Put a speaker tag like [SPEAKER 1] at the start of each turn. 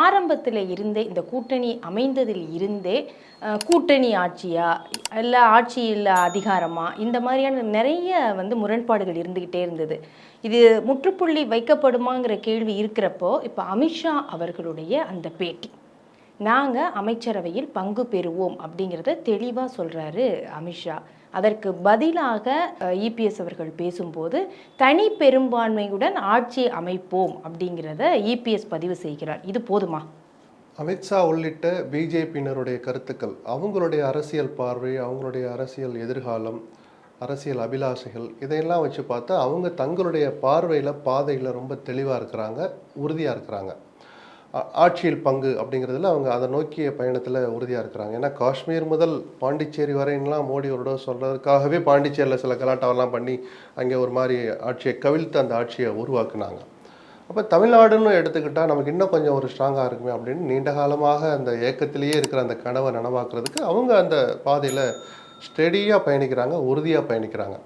[SPEAKER 1] ஆரம்பத்தில் இருந்தே இந்த கூட்டணி அமைந்ததில் இருந்தே கூட்டணி ஆட்சியா இல்லை ஆட்சியில் அதிகாரமா இந்த மாதிரியான நிறைய முரண்பாடுகள் இருந்துக்கிட்டே இருந்தது. இது முற்றுப்புள்ளி வைக்கப்படுமாங்கிற கேள்வி இருக்கிறப்போ இப்போ அமித்ஷா அவர்களுடைய அந்த பேட்டி, நாங்கள் அமைச்சரவையில் பங்கு பெறுவோம் அப்படிங்கிறத தெளிவாக சொல்கிறாரு அமித்ஷா. அதற்கு பதிலாக இபிஎஸ் அவர்கள் பேசும்போது தனி பெரும்பான்மையுடன் ஆட்சி அமைப்போம் அப்படிங்கிறத இபிஎஸ் பதிவு செய்கிறார். இது போதுமா?
[SPEAKER 2] அமித்ஷா உள்ளிட்ட பிஜேபியினருடைய கருத்துக்கள், அவங்களுடைய அரசியல் பார்வை, அவங்களுடைய அரசியல் எதிர்காலம், அரசியல் அபிலாஷைகள், இதையெல்லாம் வச்சு பார்த்தா அவங்க தங்களுடைய பார்வையில் பாதையில் ரொம்ப தெளிவாக இருக்கிறாங்க, உறுதியாக இருக்கிறாங்க. ஆட்சியில் பங்கு அப்படிங்கிறதுல அவங்க அதை நோக்கிய பயணத்தில் உறுதியாக இருக்கிறாங்க. ஏன்னா காஷ்மீர் முதல் பாண்டிச்சேரி வரையின்லாம் மோடி ஒரு சொல்கிறதுக்காகவே பாண்டிச்சேரியில் சில கலாட்டாவெல்லாம் பண்ணி அங்கே ஒரு மாதிரி ஆட்சியை கவிழ்த்து அந்த ஆட்சியை உருவாக்குனாங்க. அப்போ தமிழ்நாடுன்னு எடுத்துக்கிட்டால் நமக்கு இன்னும் கொஞ்சம் ஒரு ஸ்ட்ராங்காக இருக்குமே அப்படின்னு நீண்ட காலமாக அந்த ஏக்கத்திலேயே இருக்கிற அந்த கனவை நனவாக்குறதுக்கு அவங்க அந்த பாதையில் ஸ்டெடியாக பயணிக்கிறாங்க, உறுதியாக பயணிக்கிறாங்க.